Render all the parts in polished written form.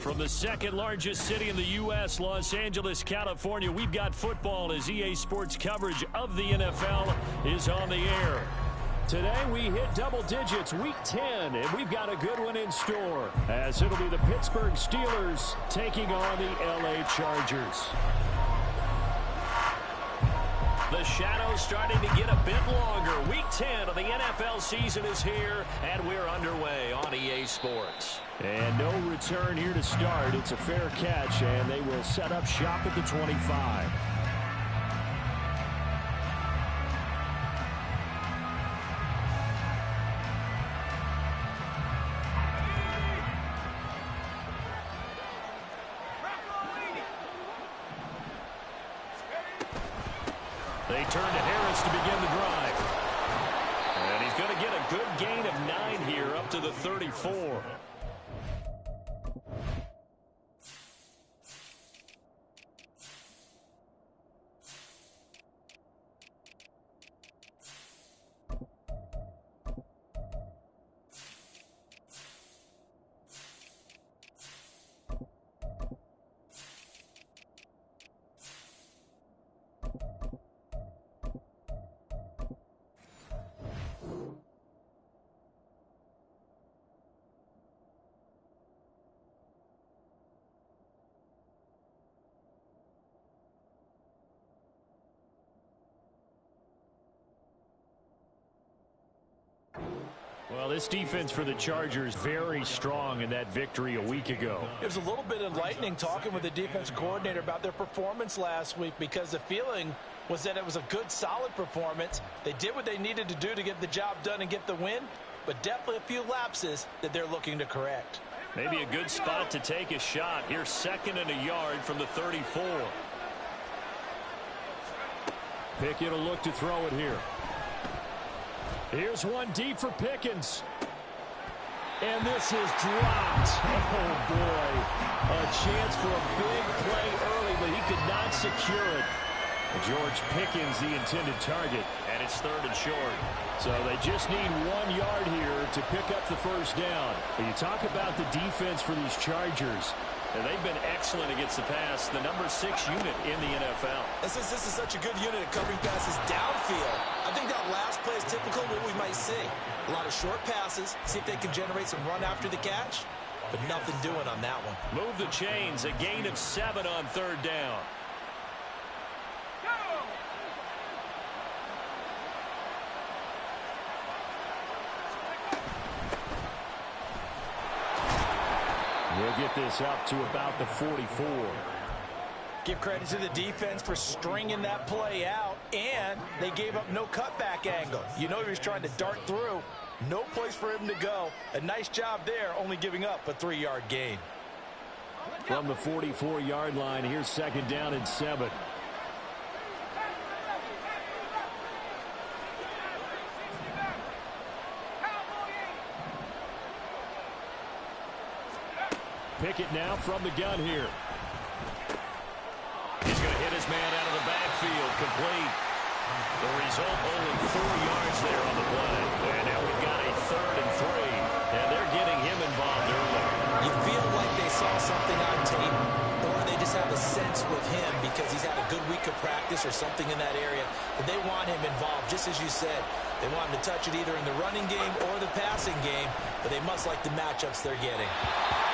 From the second largest city in the U.S., Los Angeles, California, we've got football as EA Sports coverage of the NFL is on the air. Today we hit double digits, week 10, and we've got a good one in store, as it'll be the Pittsburgh Steelers taking on the L.A. Chargers. The shadow's starting to get a bit longer. Week 10 of the NFL season is here, and we're underway on EA Sports. And no return here to start. It's a fair catch, and they will set up shop at the 25. They turn to Harris to begin the drive. And he's going to get a good gain of 9 here up to the 34. Well, this defense for the Chargers very strong in that victory a week ago. It was a little bit enlightening talking with the defense coordinator about their performance last week, because the feeling was that it was a good, solid performance. They did what they needed to do to get the job done and get the win, but definitely a few lapses that they're looking to correct. Maybe a good spot to take a shot. Here's 2nd and a yard from the 34. Pickett will look to throw it here. Here's one deep for Pickens. And this is dropped. Oh, boy. A chance for a big play early, but he could not secure it. George Pickens, the intended target, and it's 3rd and short. So they just need 1 yard here to pick up the first down. But you talk about the defense for these Chargers. And they've been excellent against the pass, the number 6 unit in the NFL. And since this is such a good unit at covering passes downfield, I think that last play is typical of what we might see. A lot of short passes, see if they can generate some run after the catch, but nothing doing on that one. Move the chains, a gain of 7 on 3rd down. We'll get this up to about the 44. Give credit to the defense for stringing that play out, and they gave up no cutback angle. You know he was trying to dart through. No place for him to go. A nice job there, only giving up a 3-yard gain. From the 44-yard line, here's 2nd down and 7. Pickett now from the gun here. He's going to hit his man out of the backfield, complete. The result, only 4 yards there on the play. And now we've got a 3rd and 3. And they're getting him involved early. You feel like they saw something on tape, or they just have a sense with him because he's had a good week of practice or something in that area, but they want him involved, just as you said. They want him to touch it either in the running game or the passing game, but they must like the matchups they're getting.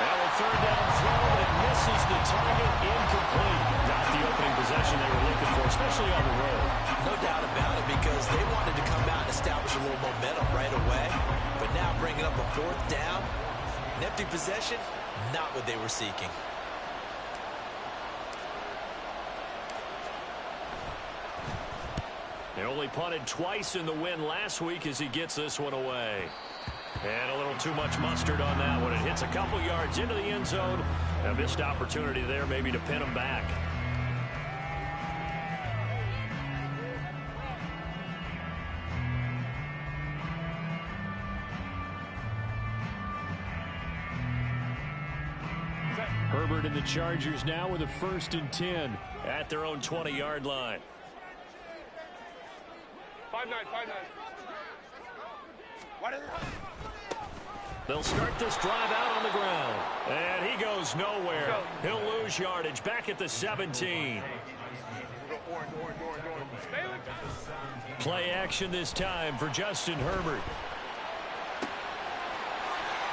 Now a 3rd down throw, and it misses the target, incomplete. Not the opening possession they were looking for, especially on the road. No doubt about it, because they wanted to come out and establish a little momentum right away, but now bringing up a 4th down, an empty possession, not what they were seeking. They only punted twice in the win last week as he gets this one away. And a little too much mustard on that one. It hits a couple yards into the end zone. A missed opportunity there maybe to pin him back. Herbert and the Chargers now with a 1st and 10 at their own 20-yard line. 5-9. What is it? They'll start this drive out on the ground. And he goes nowhere. He'll lose yardage back at the 17. Play action this time for Justin Herbert.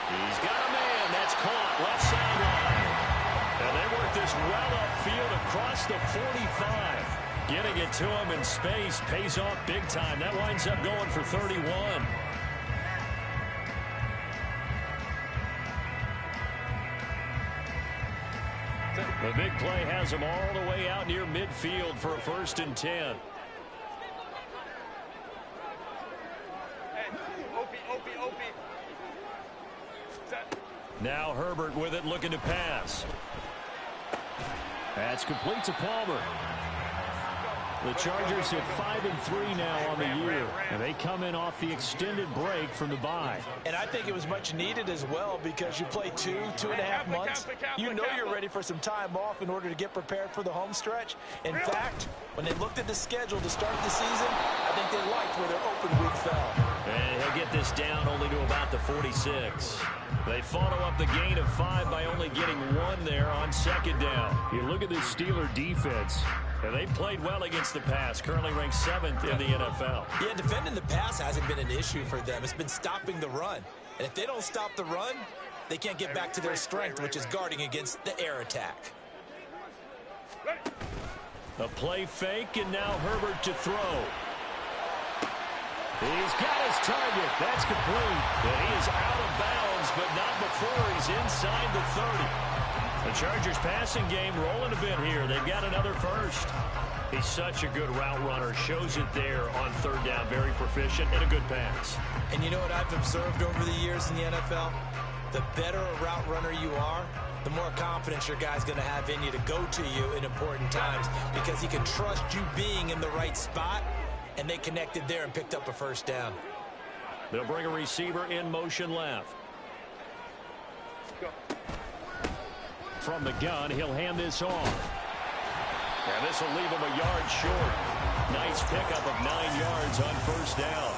He's got a man. That's caught left sideline. And they work this well upfield across the 45. Getting it to him in space pays off big time. That winds up going for 31. The big play has him all the way out near midfield for a 1st and 10. Now Herbert with it, looking to pass. That's complete to Palmer. The Chargers at 5-3 now on the year, and they come in off the extended break from the bye. And I think it was much needed as well, because you play 2.5 months. You know you're ready for some time off in order to get prepared for the home stretch. In fact, when they looked at the schedule to start the season, I think they liked where their open week fell. And he'll get this down only to about the 46. They follow up the gain of 5 by only getting 1 there on 2nd down. You look at this Steeler defense, and they played well against the pass, currently ranked 7th in the NFL. Yeah, defending the pass hasn't been an issue for them. It's been stopping the run. And if they don't stop the run, they can't get back to their strength, which is guarding against the air attack. A play fake, and now Herbert to throw. He's got his target. That's complete. And he is out of bounds, but not before he's inside the 30. The Chargers passing game rolling a bit here. They've got another first. He's such a good route runner. Shows it there on 3rd down. Very proficient and a good pass. And you know what I've observed over the years in the NFL? The better a route runner you are, the more confidence your guy's going to have in you to go to you in important times, because he can trust you being in the right spot. And they connected there and picked up a 1st down. They'll bring a receiver in motion left. From the gun, he'll hand this off. And this will leave him a yard short. Nice pickup of 9 yards on 1st down.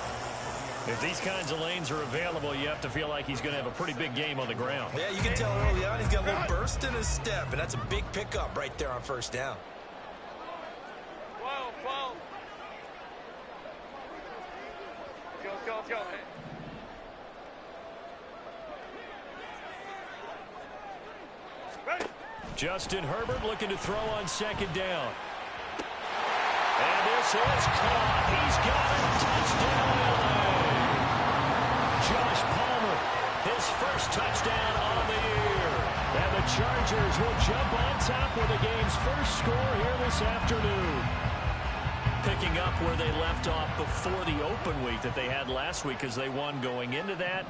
If these kinds of lanes are available, you have to feel like he's going to have a pretty big game on the ground. Yeah, you can tell early on he's got a little burst in his step, and that's a big pickup right there on 1st down. Justin Herbert looking to throw on 2nd down. And this is caught. He's got it. Touchdown, LA. Josh Palmer, his 1st touchdown on the year. And the Chargers will jump on top with the game's 1st score here this afternoon. Picking up where they left off before the open week that they had last week, as they won going into that,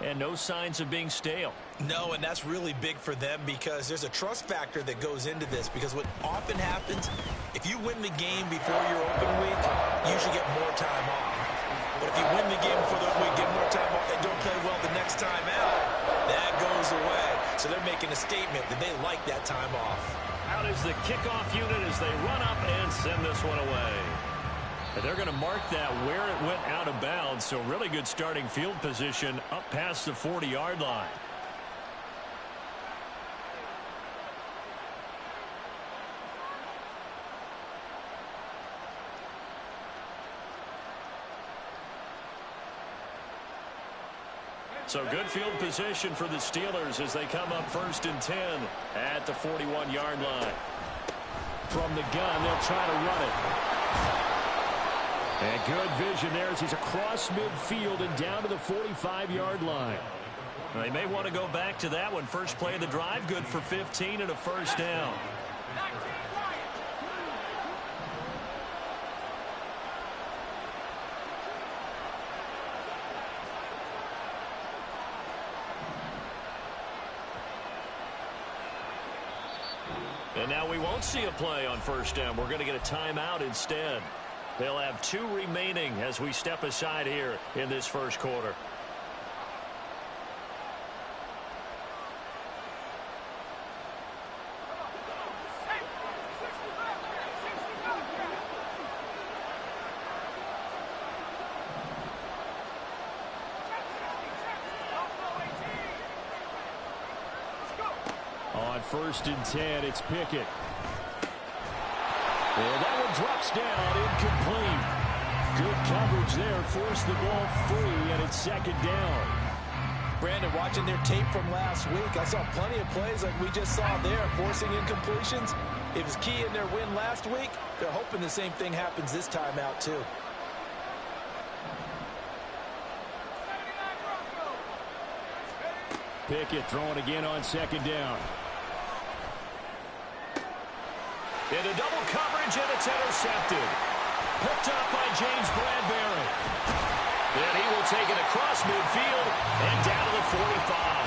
and no signs of being stale. No, and that's really big for them, because there's a trust factor that goes into this, because what often happens, if you win the game before your open week, you should get more time off. But if you win the game before the open week, get more time off, and don't play well the next time out, that goes away. So they're making a statement that they like that time off. Out is the kickoff unit as they run up and send this one away. And they're going to mark that where it went out of bounds, so really good starting field position up past the 40-yard line. So good field position for the Steelers as they come up 1st and 10 at the 41-yard line. From the gun, they'll try to run it. And good vision there as he's across midfield and down to the 45-yard line. They may want to go back to that one. First play of the drive, good for 15 and a 1st down. And now we won't see a play on 1st down. We're going to get a timeout instead. They'll have 2 remaining as we step aside here in this 1st quarter. first and 10. It's Pickett. And that one drops down, incomplete. Good coverage there, forced the ball free, and it's second down. Brandon, watching their tape from last week, I saw plenty of plays like we just saw there, forcing incompletions. It was key in their win last week. They're hoping the same thing happens this time out, too. Pickett throwing again on second down. Into double coverage, and it's intercepted. Picked up by James Bradbury. And he will take it across midfield and down to the 45.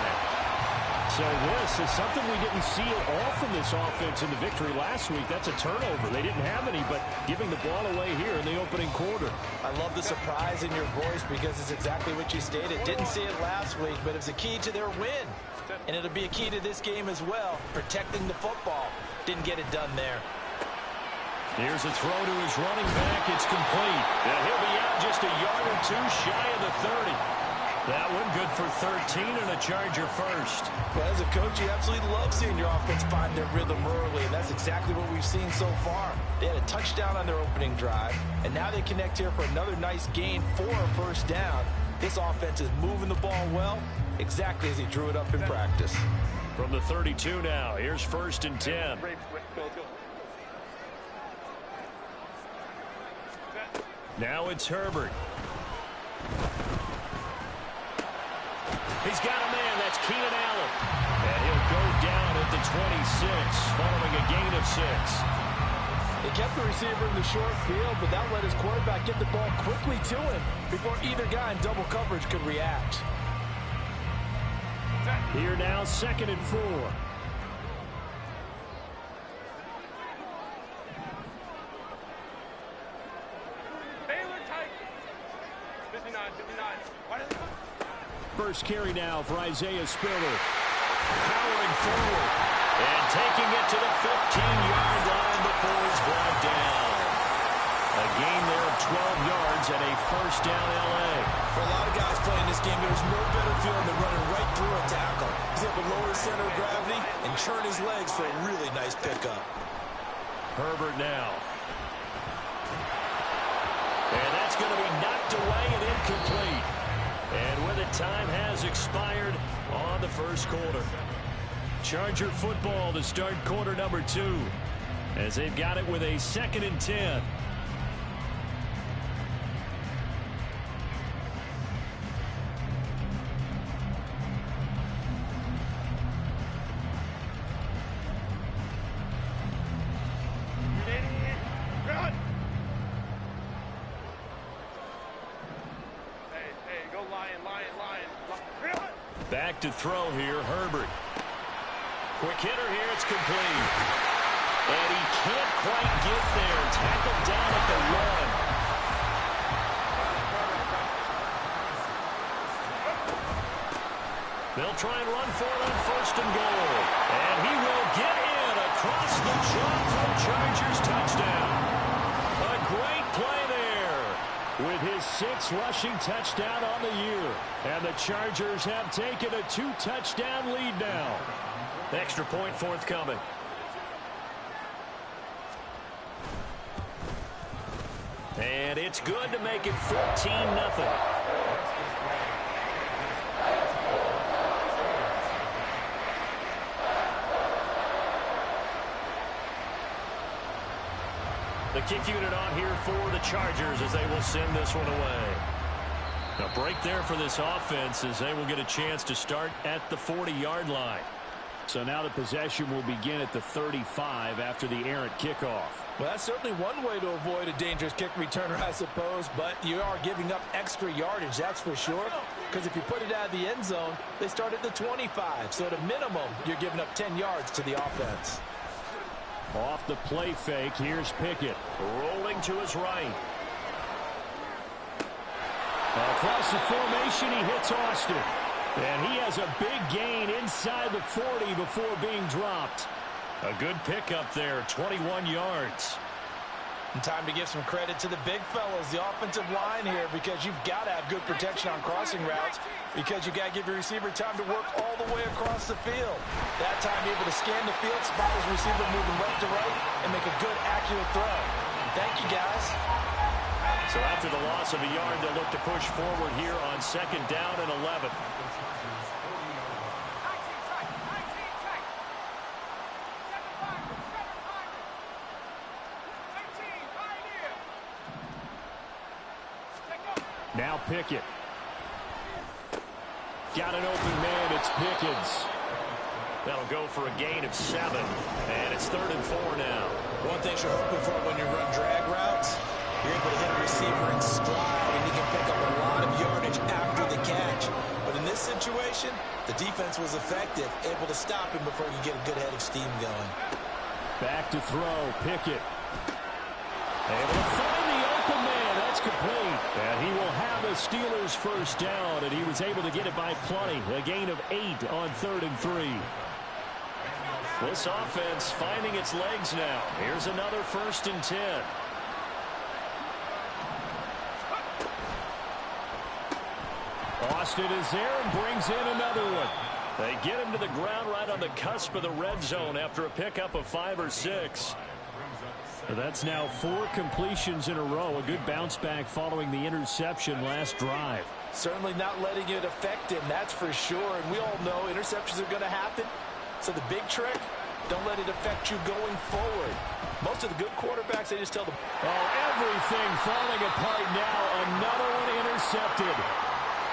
So this is something we didn't see at all from this offense in the victory last week. That's a turnover. They didn't have any, but giving the ball away here in the opening quarter. I love the surprise in your voice because it's exactly what you stated. Didn't see it last week, but it's a key to their win. And it'll be a key to this game as well, protecting the football. Didn't get it done there. Here's a throw to his running back. It's complete. And he'll be out just a yard or two shy of the 30. That one good for 13 and a Charger first. Well, as a coach, you absolutely love seeing your offense find their rhythm early, and that's exactly what we've seen so far. They had a touchdown on their opening drive, and now they connect here for another nice gain for a first down. This offense is moving the ball well, exactly as he drew it up in practice. From the 32 now, here's first and 10. Now it's Herbert. He's got a man. That's Keenan Allen. And he'll go down at the 26, following a gain of 6. They kept the receiver in the short field, but that let his quarterback get the ball quickly to him before either guy in double coverage could react. Here now, second and 4. First carry now for Isaiah Spiller. Powering forward. And taking it to the 15-yard line before he's brought down. A gain there of 12 yards and a first down L.A. For a lot of guys playing this game, there's no better feeling than running right through a tackle. He's able to lower his center of gravity and churn his legs for a really nice pickup. Herbert now. And that's going to be knocked away and incomplete. And with it, time has expired on the first quarter. Charger football to start quarter number 2 as they've got it with a second and 10. Back to throw here, Herbert. Quick hitter here, it's complete. And he can't quite get there. Tackled down at the 1. They'll try and run for it on first and goal. And he will get in across the chalk for Chargers touchdown. A great play there with his 6th rushing touchdown on the year. And the Chargers have taken a 2-touchdown lead now. Extra point forthcoming. And it's good to make it 14-0. The kick unit on here for the Chargers as they will send this one away. A break there for this offense as they will get a chance to start at the 40-yard line. So now the possession will begin at the 35 after the errant kickoff. Well, that's certainly one way to avoid a dangerous kick returner, I suppose, but you are giving up extra yardage, that's for sure, because if you put it out of the end zone, they start at the 25, so at a minimum, you're giving up 10 yards to the offense. Off the play fake, here's Pickett, rolling to his right. Across the formation, he hits Austin. And he has a big gain inside the 40 before being dropped. A good pickup there, 21 yards. And time to give some credit to the big fellas, the offensive line here, because you've got to have good protection on crossing routes, because you got to give your receiver time to work all the way across the field. That time able to scan the field, spot his receiver moving left to right, and make a good, accurate throw. Thank you, guys. So after the loss of a yard, they'll look to push forward here on 2nd down and 11. Now Pickett. Got an open man. It's Pickens. That'll go for a gain of 7. And it's 3rd and 4 now. One thing you're hoping for when you run drag routes, you're able to hit a receiver in stride, and he can pick up a lot of yardage after the catch. But in this situation, the defense was effective, able to stop him before he could get a good head of steam going. Back to throw. Pickett. Able to find the open man. That's complete. And he will have a Steelers first down, and he was able to get it by plenty. A gain of 8 on 3rd and 3. This offense finding its legs now. Here's another 1st and 10. Austin is there and brings in another one. They get him to the ground right on the cusp of the red zone after a pickup of 5 or 6. That's now 4 completions in a row. A good bounce back following the interception last drive. Certainly not letting it affect him, that's for sure. And we all know interceptions are going to happen. So the big trick, don't let it affect you going forward. Most of the good quarterbacks, they just tell them. Oh, everything falling apart now. Another one intercepted.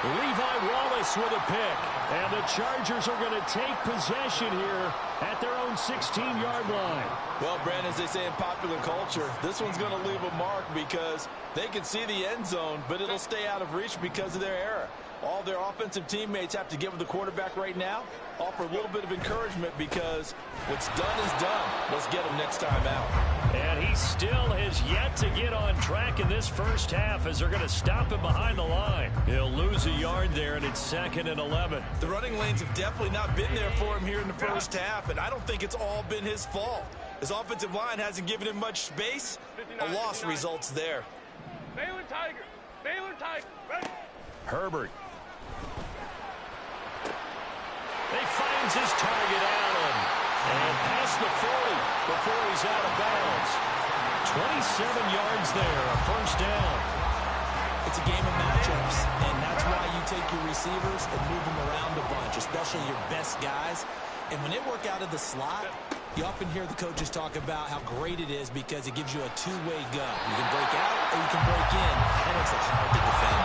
Levi Wallace with a pick. And the Chargers are going to take possession here at their own 16-yard line. Well, Brandon, as they say in popular culture, this one's going to leave a mark because they can see the end zone, but it'll stay out of reach because of their error. All their offensive teammates have to give the quarterback right now, offer a little bit of encouragement because what's done is done. Let's get him next time out. And he still has yet to get on track in this first half as they're going to stop him behind the line. He'll lose a yard there, and it's 2nd and 11. The running lanes have definitely not been there for him here in the first half, and I don't think it's all been his fault. His offensive line hasn't given him much space. A loss results there. Baylor Tiger. Baylor Tiger. Ready? Herbert. He finds his target, Allen. And past the 40 before he's out of bounds. 27 yards there, a first down. It's a game of matchups, and that's why you take your receivers and move them around a bunch, especially your best guys. And when they work out of the slot, you often hear the coaches talk about how great it is because it gives you a two-way go. You can break out or you can break in. That makes it hard to defend.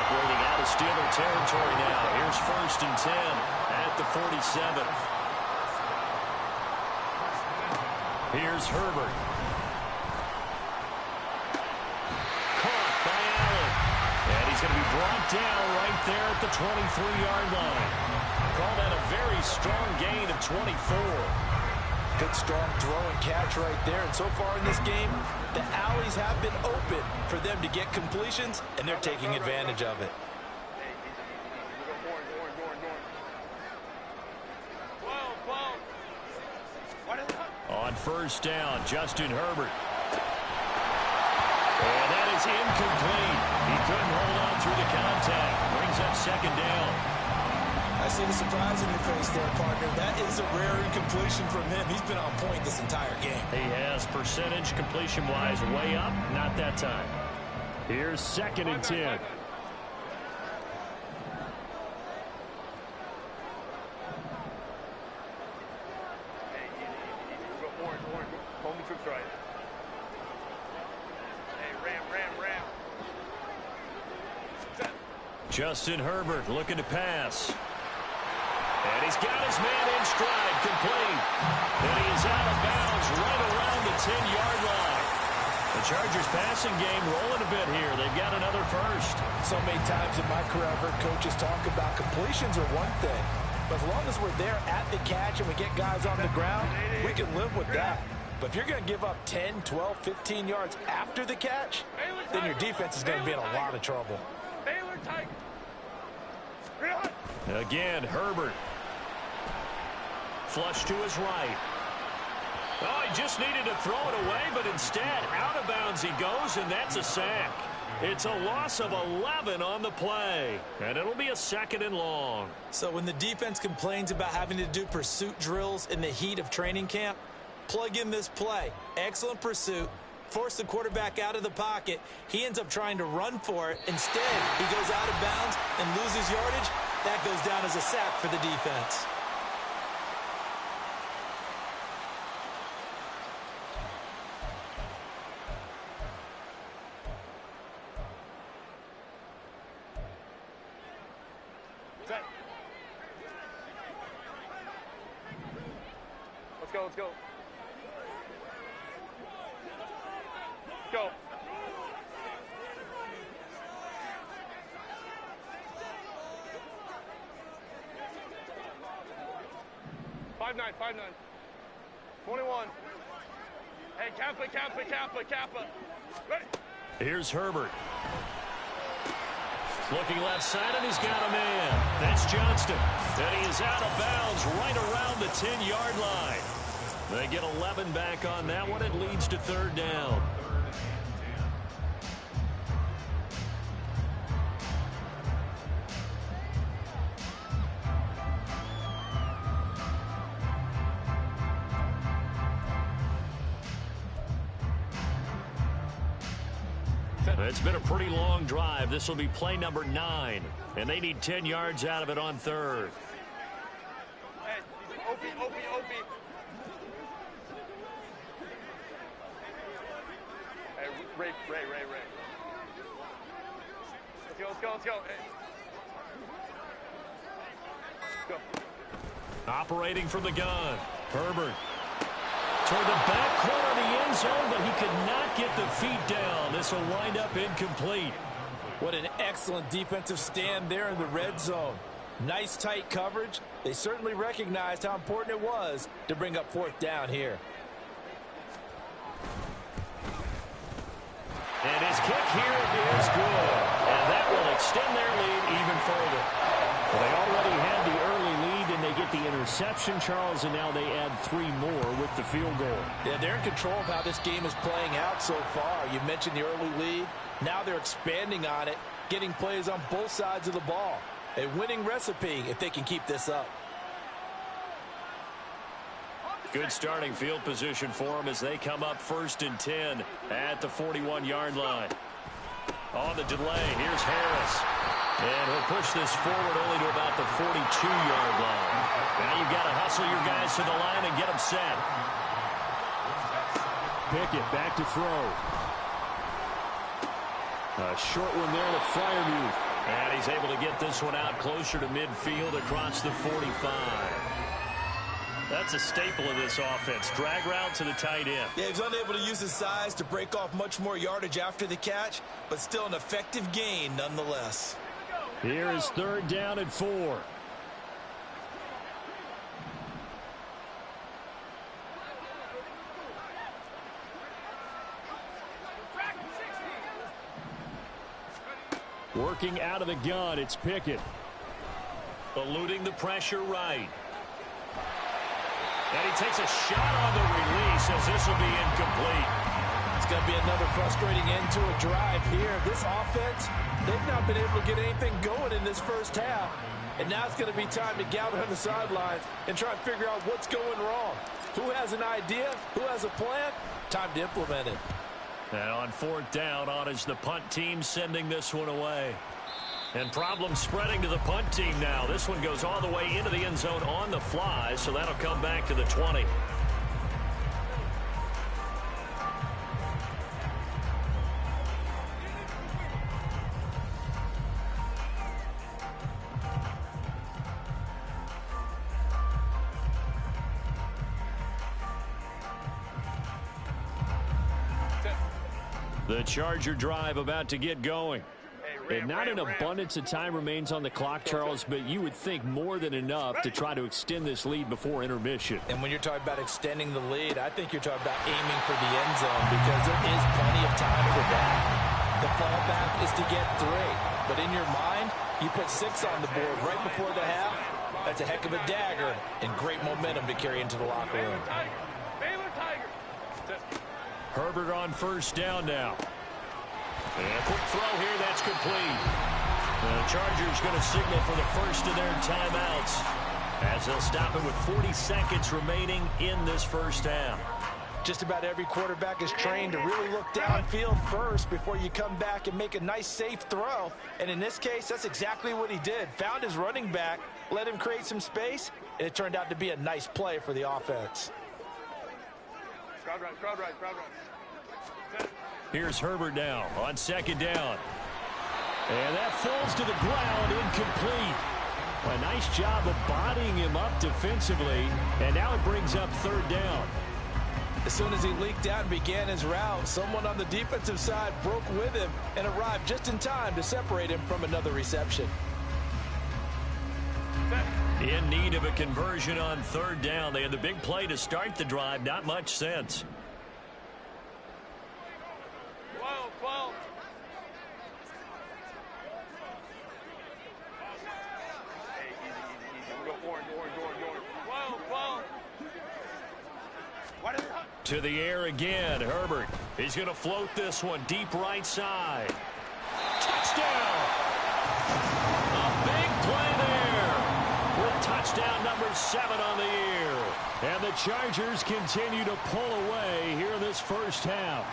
Operating out of Steeler territory now. Here's 1st and 10 at the 47. Here's Herbert. Caught by Allen. And he's going to be brought down right there at the 23-yard line. Call that a very strong gain of 24. Good, strong throw and catch right there. And so far in this game, the alleys have been open for them to get completions, and they're taking advantage of it. On 1st down, Justin Herbert. And that is incomplete. He couldn't hold on through the contact. Brings up 2nd down. I see the surprise in your face there, partner. That is a rare incompletion from him. He's been on point this entire game. He has percentage completion-wise way up. Not that time. Here's 2nd and 10. Justin Herbert looking to pass. And he's got his man in stride, complete. And he is out of bounds right around the 10-yard line. The Chargers passing game rolling a bit here. They've got another first. So many times in my career I've heard coaches talk about completions are one thing. But as long as we're there at the catch and we get guys on the ground, we can live with that. But if you're going to give up 10, 12, 15 yards after the catch, then your defense is going to be in a lot of trouble. Baylor Tiger. Again, Herbert. Flush to his right. Oh, he just needed to throw it away, but instead, out of bounds he goes, and that's a sack. It's a loss of 11 on the play, and it'll be a 2nd and long. So when the defense complains about having to do pursuit drills in the heat of training camp, plug in this play. Excellent pursuit. Force the quarterback out of the pocket. He ends up trying to run for it. Instead, he goes out of bounds and loses yardage. That goes down as a sack for the defense. Let's go. Go. Five nine. 21. Hey, Kappa. Ready. Here's Herbert. Looking left side, and he's got a man. That's Johnston. And he is out of bounds right around the 10-yard line. They get 11 back on that one. It leads to 3rd down. It's been a pretty long drive. This will be play number 9, and they need 10 yards out of it on 3rd. Hey, OP. Hey, Ray. Let's go. Hey. Go. Operating from the gun, Herbert. Toward the back corner of the end zone, but he could not get the feet down. This will wind up incomplete. What an excellent defensive stand there in the red zone. Nice tight coverage. They certainly recognized how important it was to bring up 4th down here. And his kick here is good. And that will extend their lead even further. Well, they already had the early lead, and they get the interception, Charles, and now they add 3 more with the field goal. Yeah, they're in control of how this game is playing out so far. You mentioned the early lead. Now they're expanding on it, getting plays on both sides of the ball. A winning recipe if they can keep this up. Good starting field position for them as they come up 1st and 10 at the 41-yard line. On the delay, here's Harris. And he'll push this forward only to about the 42-yard line. Now you've got to hustle your guys to the line and get them set. Pickett back to throw. A short one there to Freiermuth. And he's able to get this one out closer to midfield across the 45. That's a staple of this offense. Drag route to the tight end. Yeah, he's unable to use his size to break off much more yardage after the catch, but still an effective gain nonetheless. Here is 3rd down and 4. Working out of the gun, it's Pickett. Eluding the pressure right. And he takes a shot on the release as this will be incomplete. It's going to be another frustrating end to a drive here. This offense, they've not been able to get anything going in this first half. And now it's going to be time to gather on the sidelines and try and figure out what's going wrong. Who has an idea? Who has a plan? Time to implement it. And on 4th down, on is the punt team sending this one away. And problems spreading to the punt team now. This one goes all the way into the end zone on the fly, so that'll come back to the 20. The Charger drive about to get going. And not an abundance of time remains on the clock, Charles, but you would think more than enough to try to extend this lead before intermission. And when you're talking about extending the lead, I think you're talking about aiming for the end zone because there is plenty of time for that. The fallback is to get 3. But in your mind, you put 6 on the board right before the half. That's a heck of a dagger and great momentum to carry into the locker room. Baylor Tigers. Herbert on first down now. And a quick throw here, that's complete. The Chargers going to signal for the first of their timeouts as they'll stop it with 40 seconds remaining in this first half. Just about every quarterback is trained to really look downfield first before you come back and make a nice, safe throw. And in this case, that's exactly what he did. Found his running back, let him create some space, and it turned out to be a nice play for the offense. Crowd right, crowd right, crowd right. Here's Herbert now on second down. And that falls to the ground, incomplete. A nice job of bodying him up defensively, and now it brings up third down. As soon as he leaked out and began his route, someone on the defensive side broke with him and arrived just in time to separate him from another reception. In need of a conversion on third down. They had the big play to start the drive. Not much sense. 12. Hey, easy. We go orange. 12. To the air again, Herbert. He's going to float this one deep right side. Touchdown! A big play there with touchdown number 7 on the year. And the Chargers continue to pull away here in this first half.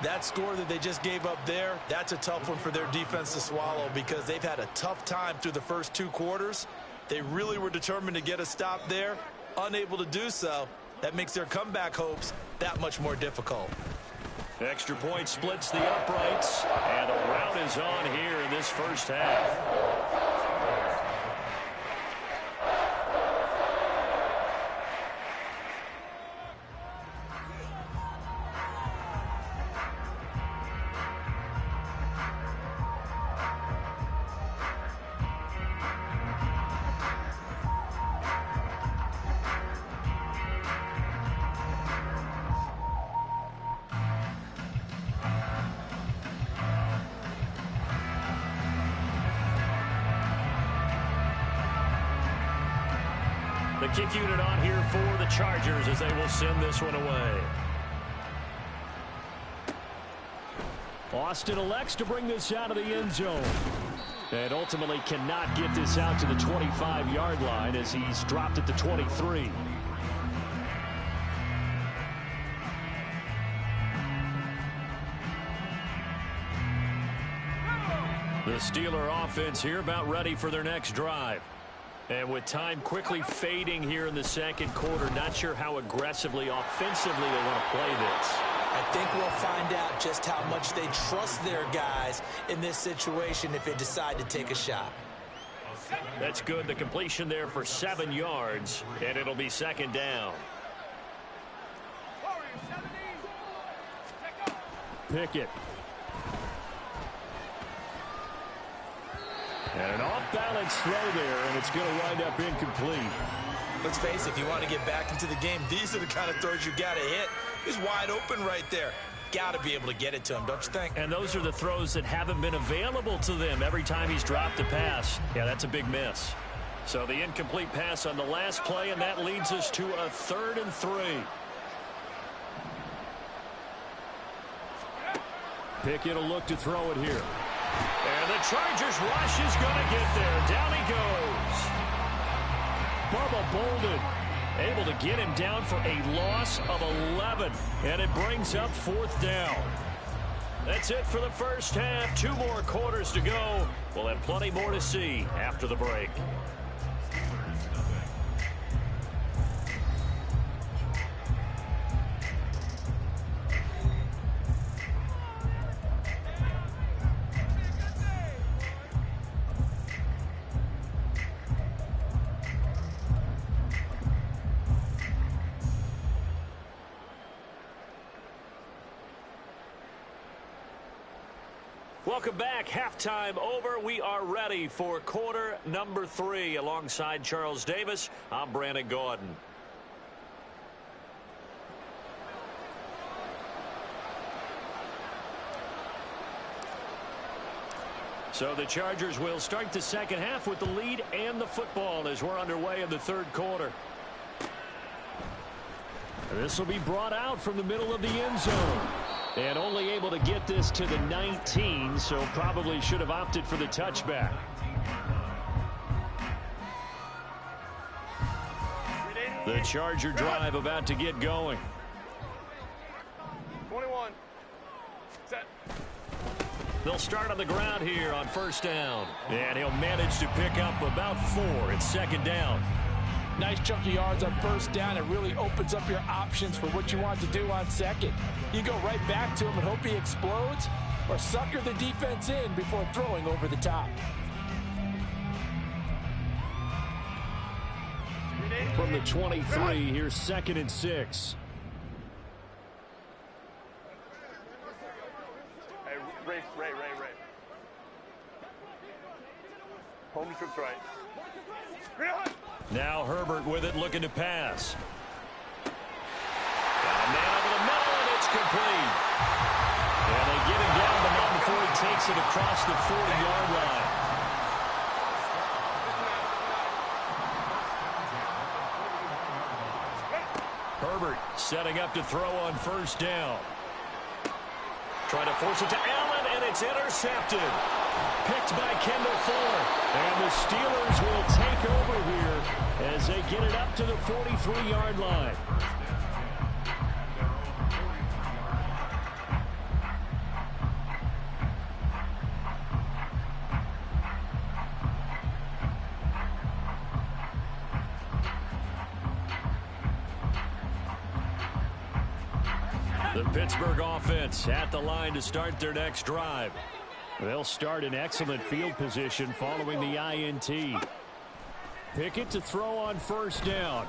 That score that they just gave up there, that's a tough one for their defense to swallow because they've had a tough time through the first 2 quarters. They really were determined to get a stop there, unable to do so. That makes their comeback hopes that much more difficult. Extra point splits the uprights, and the rout is on here in this first half. The kick unit on here for the Chargers as they will send this one away. Austin elects to bring this out of the end zone. And ultimately cannot get this out to the 25-yard line as he's dropped at the 23. The Steeler offense here about ready for their next drive. And with time quickly fading here in the second quarter, not sure how aggressively, offensively they want to play this. I think we'll find out just how much they trust their guys in this situation if they decide to take a shot. That's good. The completion there for 7 yards, and it'll be second down. Pickett. And an off-balance throw there, and it's going to wind up incomplete. Let's face it, if you want to get back into the game, these are the kind of throws you got to hit. He's wide open right there. Got to be able to get it to him, don't you think? And those are the throws that haven't been available to them every time he's dropped a pass. Yeah, that's a big miss. So the incomplete pass on the last play, and that leads us to a 3rd and 3. Pickett will look to throw it here. And the Chargers rush is going to get there. Down he goes. Bubba Bolden able to get him down for a loss of 11. And it brings up 4th down. That's it for the first half. 2 more quarters to go. We'll have plenty more to see after the break. Welcome back. Halftime over. We are ready for quarter number 3. Alongside Charles Davis, I'm Brandon Gaudin. So the Chargers will start the second half with the lead and the football as we're underway in the 3rd quarter. This will be brought out from the middle of the end zone. And only able to get this to the 19, so probably should have opted for the touchback. The Charger drive about to get going. 21. Set. They'll start on the ground here on first down. And he'll manage to pick up about 4. It's second down. Nice chunk of yards on first down. It really opens up your options for what you want to do on second. You go right back to him and hope he explodes, or sucker the defense in before throwing over the top. From the 23, here's 2nd and 6. Hey, Ray. Home trips right. Now Herbert with it, looking to pass. Got a man over the middle, and it's complete. And they get him down, but not before he takes it across the 40-yard line. Herbert setting up to throw on first down. Trying to force it to Allen, and it's intercepted. Picked by Kendall Fuller. And the Steelers will take over here as they get it up to the 43-yard line. The Pittsburgh offense at the line to start their next drive. They'll start in excellent field position following the INT. Pickett to throw on first down.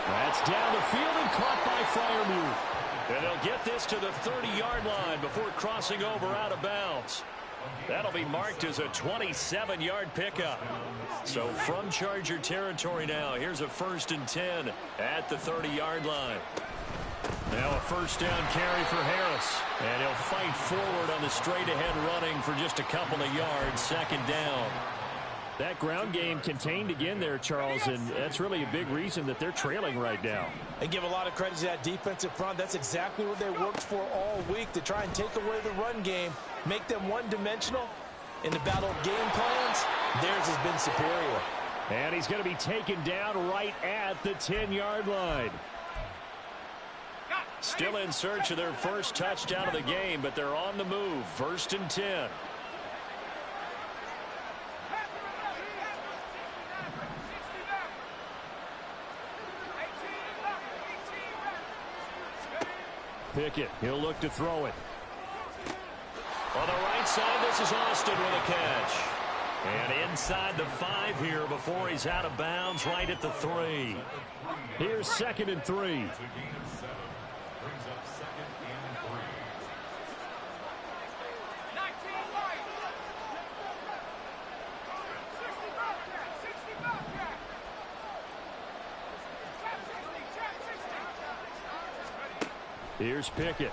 That's down the field and caught by Freiermuth. And they'll get this to the 30-yard line before crossing over out of bounds. That'll be marked as a 27-yard pickup. So from Charger territory now, here's a 1st and 10 at the 30-yard line. Now a first down carry for Harris. And he'll fight forward on the straight-ahead running for just a couple of yards, 2nd down. That ground game contained again there, Charles, and that's really a big reason that they're trailing right now. They give a lot of credit to that defensive front. That's exactly what they worked for all week, to try and take away the run game, make them one-dimensional. In the battle of game plans, theirs has been superior. And he's going to be taken down right at the 10-yard line. Still in search of their first touchdown of the game, but they're on the move. 1st and 10. Pickett, he'll look to throw it. On the right side, this is Austin with a catch. And inside the 5 here before he's out of bounds, right at the 3. Here's 2nd and 3. Here's Pickett. A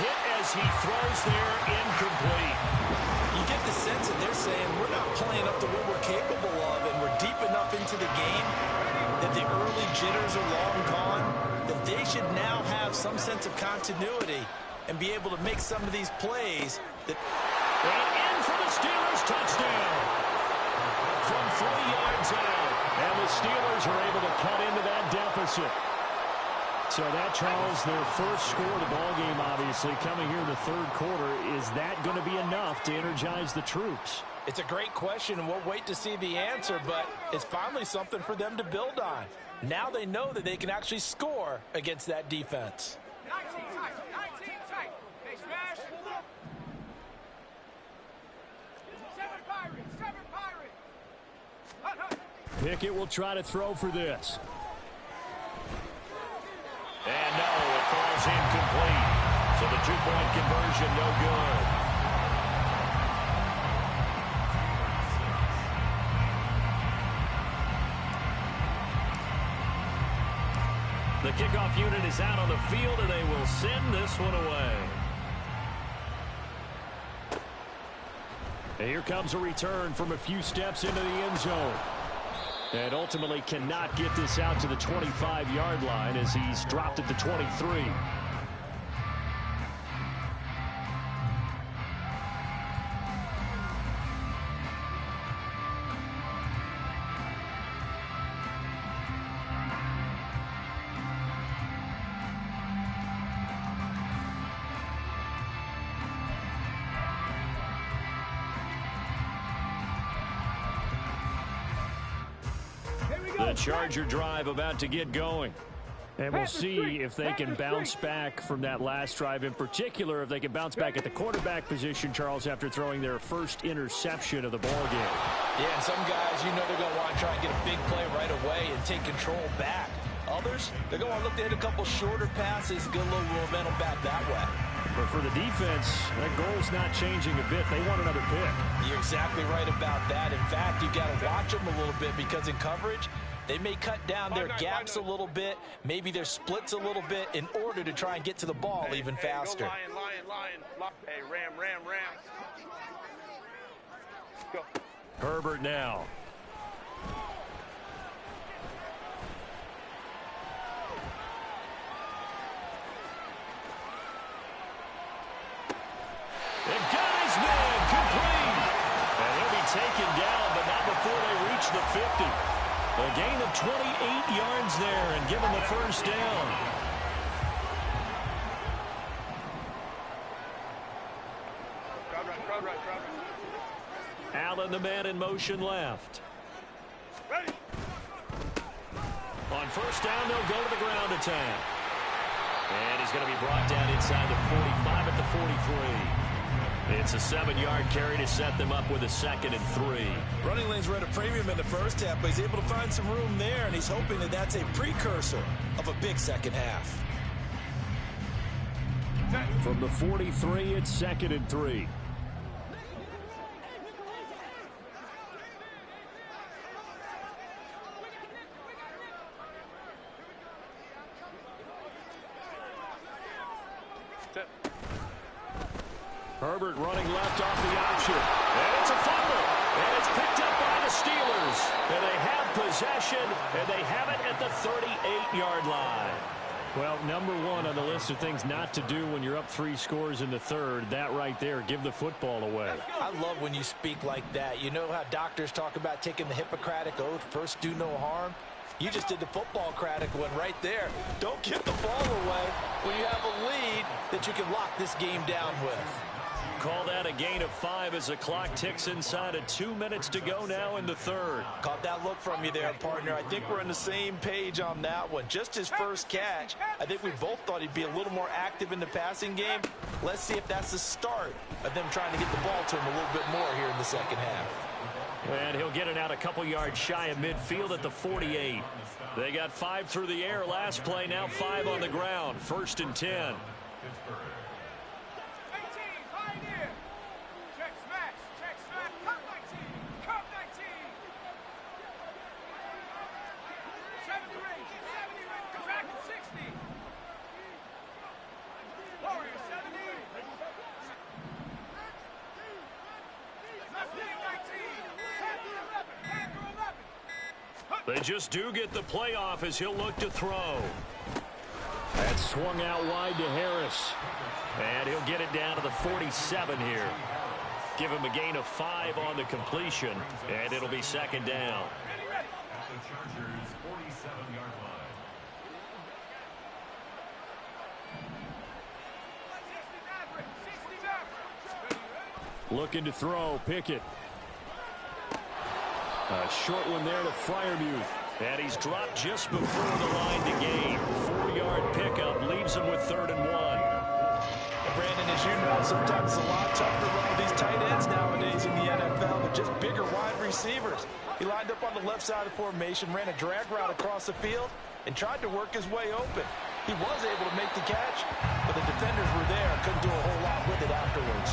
hit as he throws there, incomplete. You get the sense that they're saying we're not playing up to what we're capable of, and we're deep enough into the game that the early jitters are long gone, that they should now have some sense of continuity and be able to make some of these plays. That and in for the Steelers, touchdown. From 3 yards out. And the Steelers are able to cut into that deficit. So that, Charles, their first score of the ballgame, obviously, coming here in the 3rd quarter. Is that going to be enough to energize the troops? It's a great question, and we'll wait to see the answer, but it's finally something for them to build on. Now they know that they can actually score against that defense. 19 tight. They smash. 7 Pirates. Pickett will try to throw for this. And no, it falls incomplete. So the 2-point conversion, no good. The kickoff unit is out on the field, and they will send this one away. And here comes a return from a few steps into the end zone. And ultimately cannot get this out to the 25-yard line as he's dropped at the 23. The Charger drive about to get going. And we'll see if they can bounce back from that last drive. In particular, if they can bounce back at the quarterback position, Charles, after throwing their first interception of the ballgame. Yeah, some guys, you know they're going to want to try and get a big play right away and take control back. Others, they're going to look to hit a couple shorter passes, get a little momentum back that way. But for the defense, that goal's not changing a bit. They want another pick. You're exactly right about that. In fact, you've got to watch them a little bit because in coverage, they may cut down their gaps a little bit, maybe their splits a little bit in order to try and get to the ball even faster. Lion. Hey, ram. Go. Herbert now. And got his man complete. And he'll be taken down, but not before they reach the 50. A gain of 28 yards there and give him the first down. Crowd right. Allen, the man in motion left. Ready. On first down, they'll go to the ground attack. And he's going to be brought down inside the 45 at the 43. It's a 7-yard carry to set them up with a 2nd and 3. Running lanes were at a premium in the first half, but he's able to find some room there, and he's hoping that that's a precursor of a big second half. From the 43, it's 2nd and 3. Herbert running left off the option. And it's a fumble. And it's picked up by the Steelers. And they have possession, and they have it at the 38-yard line. Well, number one on the list of things not to do when you're up 3 scores in the third, that right there, give the football away. I love when you speak like that. You know how doctors talk about taking the Hippocratic Oath, first do no harm? You just did the football-cratic one right there. Don't give the ball away when you have a lead that you can lock this game down with. Call that a gain of 5 as the clock ticks inside of 2 minutes to go now in the third. Caught that look from you there, partner. I think we're on the same page on that one. Just his first catch. I think we both thought he'd be a little more active in the passing game. Let's see if that's the start of them trying to get the ball to him a little bit more here in the second half. And he'll get it out a couple yards shy of midfield at the 48. They got 5 through the air last play, now 5 on the ground. 1st and 10. They just do get the playoff as he'll look to throw. That swung out wide to Harris. And he'll get it down to the 47 here. Give him a gain of 5 on the completion, and it'll be 2nd down. Looking to throw, Pickett. A short one there to Freiermuth. And he's dropped just before the line to gain. 4-yard pickup leaves him with 3rd and 1. Brandon, as you know, sometimes it's a lot tougher to run with these tight ends nowadays in the NFL. They're just bigger wide receivers. He lined up on the left side of the formation, ran a drag route across the field, and tried to work his way open. He was able to make the catch, but the defenders were there and couldn't do a whole lot with it afterwards.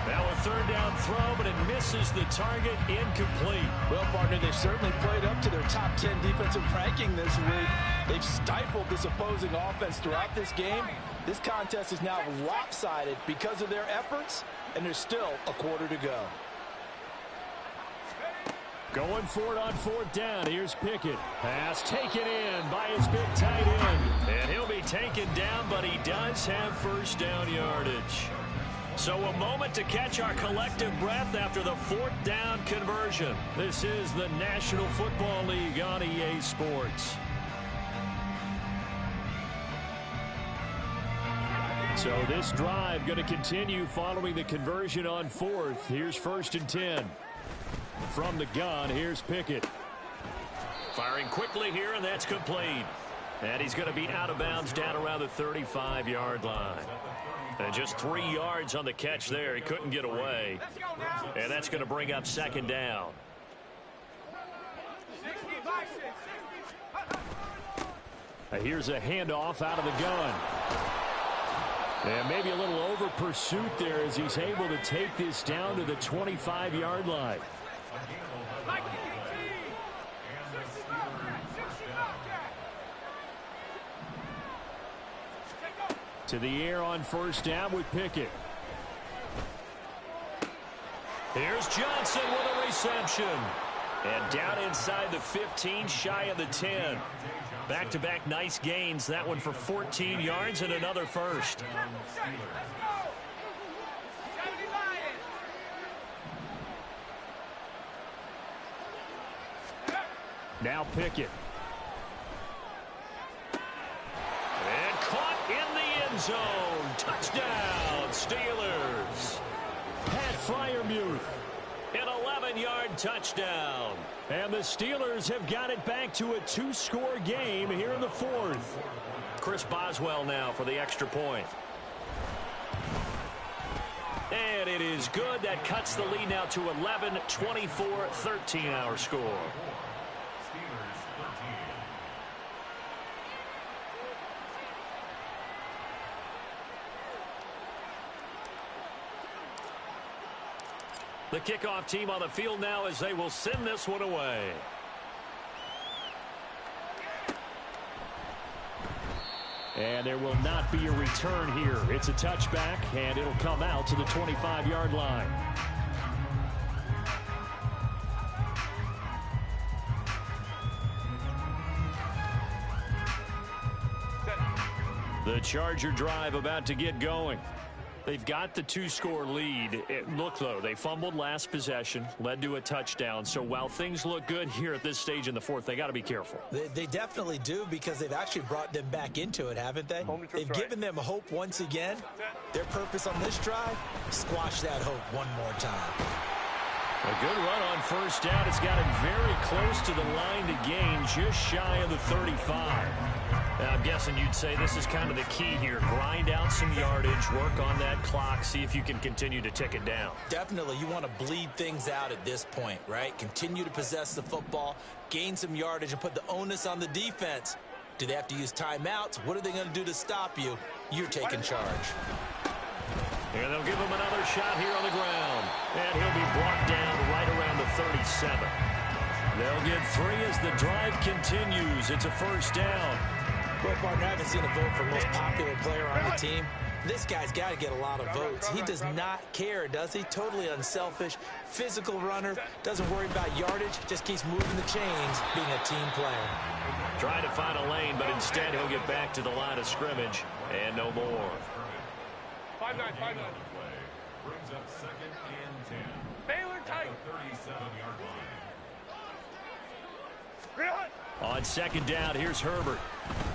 Now a 3rd down throw, but it misses the target, incomplete. Well, partner, they've certainly played up to their top 10 defensive ranking this week. They've stifled this opposing offense throughout this game. This contest is now lopsided because of their efforts, and there's still a quarter to go. Going for it on 4th down. Here's Pickett. Pass taken in by his big tight end. And he'll be taken down, but he does have first down yardage. So a moment to catch our collective breath after the 4th down conversion. This is the National Football League on EA Sports. So this drive going to continue following the conversion on 4th. Here's 1st and 10. From the gun, here's Pickett. Firing quickly here, and that's complete. And he's going to be out of bounds down around the 35-yard line. And just 3 yards on the catch there. He couldn't get away. And that's going to bring up 2nd down. Here's a handoff out of the gun. And maybe a little over pursuit there as he's able to take this down to the 25-yard line. To the air on 1st down with Pickett. Here's Johnson with a reception. And down inside the 15, shy of the 10. Back-to-back nice gains. That one for 14 yards and another first. Now Pickett. And caught in the end zone. Touchdown, Steelers. Pat Freiermuth. An 11-yard touchdown. And the Steelers have got it back to a 2-score game here in the 4th. Chris Boswell now for the extra point. And it is good. That cuts the lead now to 11, 24, 13 our score. The kickoff team on the field now as they will send this one away. And there will not be a return here. It's a touchback, and it'll come out to the 25-yard line. The Charger drive about to get going. They've got the 2-score lead. Look, though, they fumbled last possession, led to a touchdown. So while things look good here at this stage in the 4th, they got to be careful. They definitely do, because they've actually brought them back into it, haven't they? They've given them hope once again. Their purpose on this drive, squash that hope one more time. A good run on 1st down. It's got it very close to the line to gain, just shy of the 35. I'm guessing you'd say this is kind of the key here. Grind out some yardage, work on that clock, see if you can continue to tick it down. Definitely. You want to bleed things out at this point, right? Continue to possess the football, gain some yardage, and put the onus on the defense. Do they have to use timeouts? What are they going to do to stop you? You're taking charge. And they'll give him another shot here on the ground. And he'll be brought down right around the 37. They'll get 3 as the drive continues. It's a 1st down. Well, partner, I haven't seen a vote for most popular player on the team. This guy's got to get a lot of votes. He does not care, does he? Totally unselfish, physical runner, doesn't worry about yardage, just keeps moving the chains, being a team player. Trying to find a lane, but instead he'll get back to the line of scrimmage and no more. 5-9, 5-9. Brings up 2nd and 10. Baylor tight. 37-yard line. On 2nd down, here's Herbert.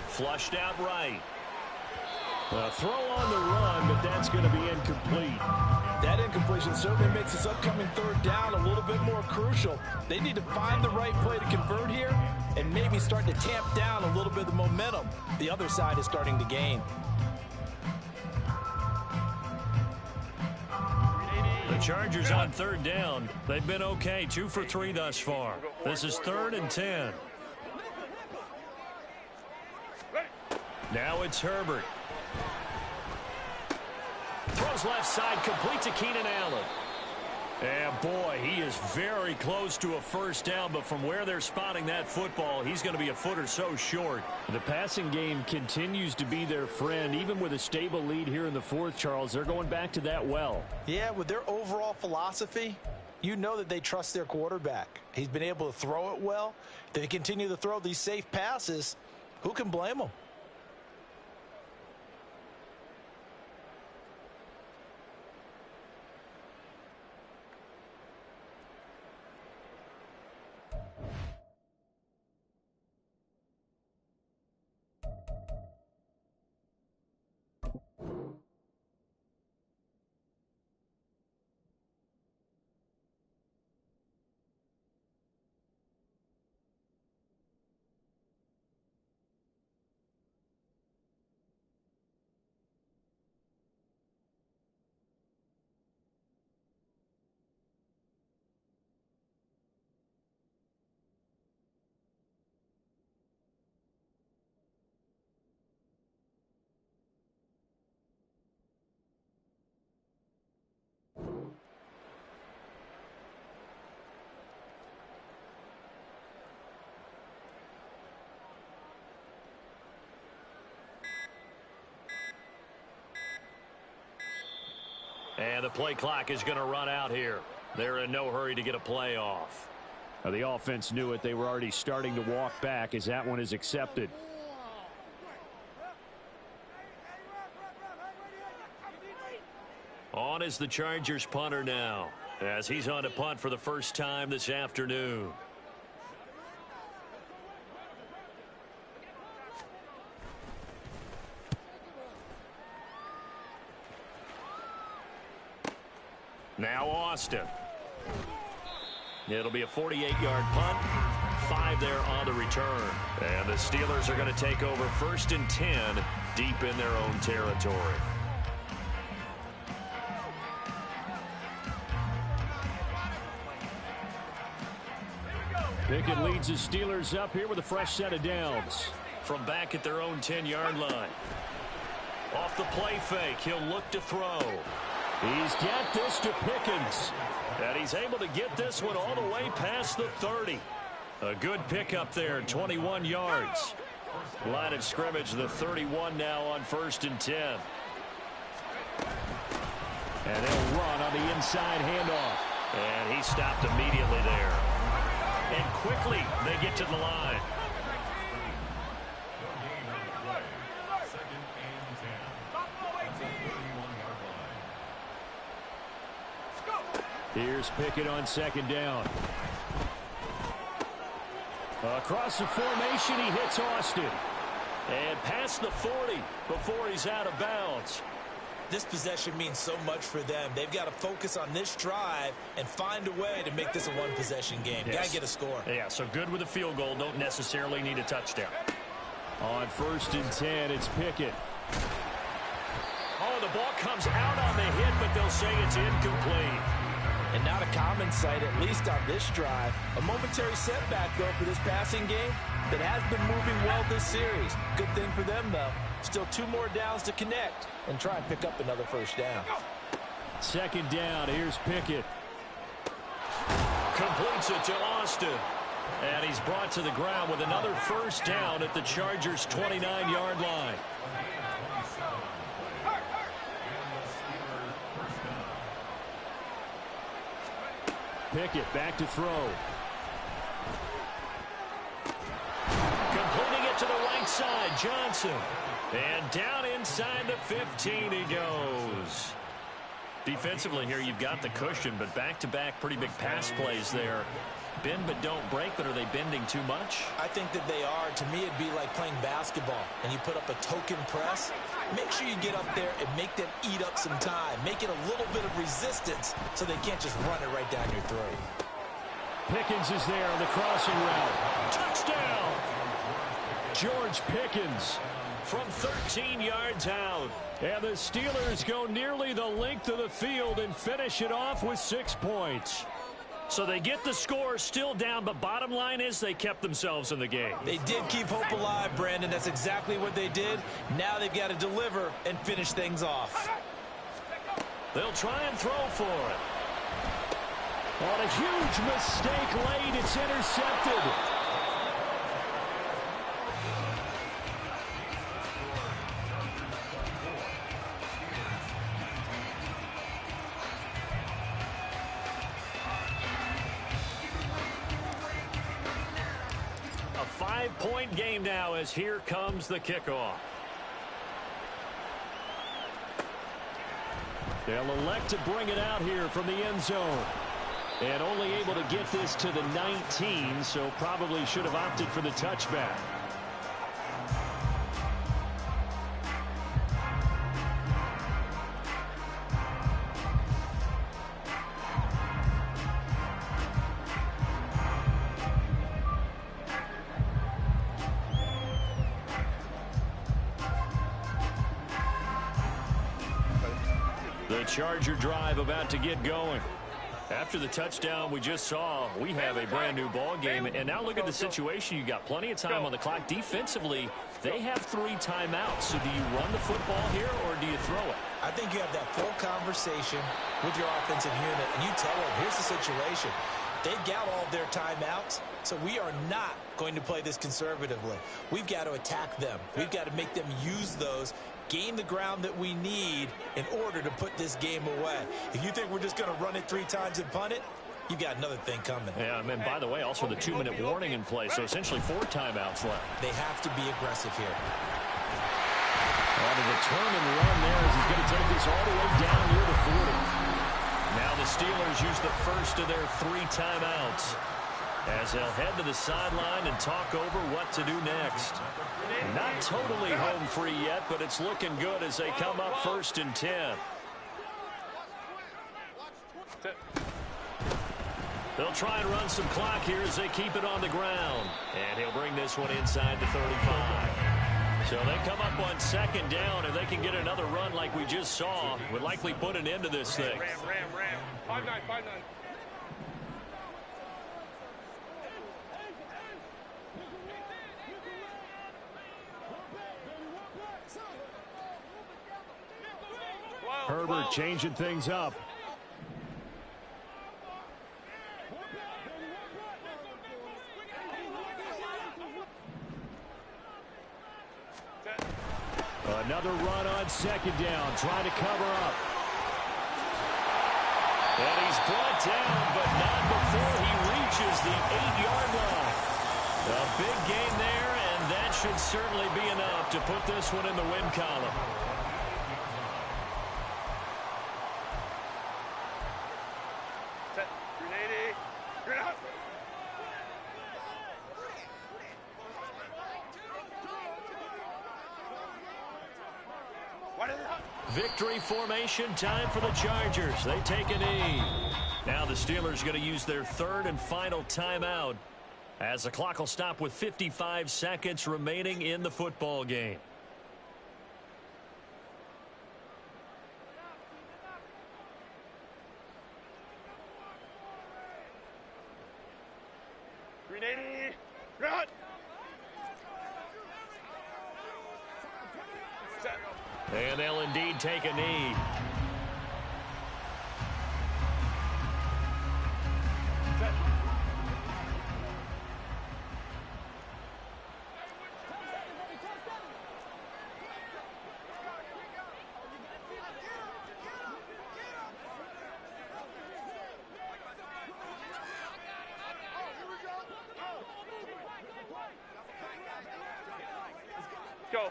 Flushed out right. A throw on the run, but that's going to be incomplete. That incompletion certainly makes this upcoming 3rd down a little bit more crucial. They need to find the right play to convert here and maybe start to tamp down a little bit of the momentum the other side is starting to gain. The Chargers on 3rd down. They've been okay, 2 for 3 thus far. This is 3rd and 10. Now it's Herbert. Throws left side, complete to Keenan Allen. And boy, he is very close to a 1st down, but from where they're spotting that football, he's going to be a foot or so short. The passing game continues to be their friend. Even with a stable lead here in the 4th, Charles, they're going back to that well. Yeah, with their overall philosophy, You know that they trust their quarterback. He's been able to throw it well. They continue to throw these safe passes. Who can blame them? And the play clock is going to run out here. They're in no hurry to get a play off. Now, the offense knew it. They were already starting to walk back as that one is accepted. On is the Chargers punter now, as he's on to punt for the first time this afternoon. Now Austin. It'll be a 48-yard punt. 5 there on the return. And the Steelers are going to take over 1st and 10 deep in their own territory. Pickett leads the Steelers up here with a fresh set of downs. From back at their own 10-yard line. Off the play fake, he'll look to throw. He's got this to Pickens. And he's able to get this one all the way past the 30. A good pickup there, 21 yards. Line of scrimmage, the 31 now on 1st and 10. And they'll run on the inside handoff. And he stopped immediately there. And quickly they get to the line. Here's Pickett on 2nd down. Across the formation, he hits Austin. And past the 40 before he's out of bounds. This possession means so much for them. They've got to focus on this drive and find a way to make this a one-possession game. Yes. Got to get a score. Yeah, so good with a field goal. Don't necessarily need a touchdown. On 1st and 10, it's Pickett. Oh, the ball comes out on the hit, but they'll say it's incomplete. And not a common sight, at least on this drive. A momentary setback, though, for this passing game that has been moving well this series. Good thing for them, though. Still 2 more downs to connect and try and pick up another 1st down. 2nd down, here's Pickett. Completes it to Austin. And he's brought to the ground with another 1st down at the Chargers' 29-yard line. Pickett back to throw. Completing it to the right side, Johnson. And down inside the 15 he goes. Defensively here, you've got the cushion, but back-to-back pretty big pass plays there. Bend but don't break, but are they bending too much? I think that they are. To me, it'd be like playing basketball, and you put up a token press. Make sure you get up there and make them eat up some time. Make it a little bit of resistance so they can't just run it right down your throat. Pickens is there on the crossing route. Touchdown! George Pickens from 13 yards out. And the Steelers go nearly the length of the field and finish it off with 6 points. So they get the score, still down, but bottom line is they kept themselves in the game. They did keep hope alive, Brandon. That's exactly what they did. Now they've got to deliver and finish things off. They'll try and throw for it. On a huge mistake late, it's intercepted. 5-point game now as here comes the kickoff. They'll elect to bring it out here from the end zone. And only able to get this to the 19, so probably should have opted for the touchback. The Charger drive about to get going. After the touchdown we just saw, we have a brand new ball game. And now look at the situation. You got plenty of time on the clock. Defensively, they have 3 timeouts. So do you run the football here or do you throw it? I think you have that full conversation with your offensive unit, and you tell them, here's the situation. They've got all of their timeouts, so we are not going to play this conservatively. We've got to attack them. We've got to make them use those, gain the ground that we need in order to put this game away. If you think we're just going to run it 3 times and punt it, you've got another thing coming. Yeah, and by the way, also the 2-minute warning in play, so essentially 4 timeouts left. They have to be aggressive here. On to the turn and run there as he's going to take this all the way down near the 40. Now the Steelers use the first of their 3 timeouts as they'll head to the sideline and talk over what to do next. Not totally home free yet, but it's looking good as they come up 1st and 10. They'll try and run some clock here as they keep it on the ground. And he'll bring this one inside the 35. So they come up on 2nd down. If they can get another run like we just saw, would likely put an end to this thing. Ram. 5-9. Herbert changing things up. Another run on 2nd down, trying to cover up. And he's brought down, but not before he reaches the 8-yard line. A big gain there, and that should certainly be enough to put this one in the win column. Set. Grenade. Grenade. Victory formation, time for the Chargers. They take a knee. Now the Steelers going to use their 3rd and final timeout as the clock will stop with 55 seconds remaining in the football game. Grenade. Run. Set. And they'll indeed take a knee. Set. Go.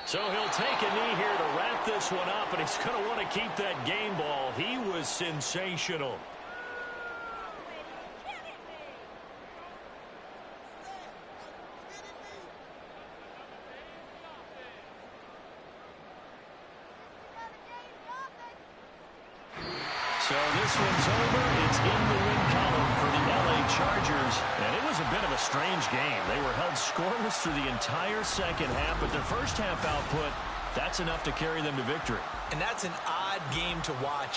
So he'll take a knee here to wrap this one up, and he's going to want to keep that game ball. He was sensational. So this one's over. It's in the win column for the LA Chargers. And it was a bit of a strange game. They were held scoreless through the entire second half, but their first half output, that's enough to carry them to victory. And that's an odd game to watch.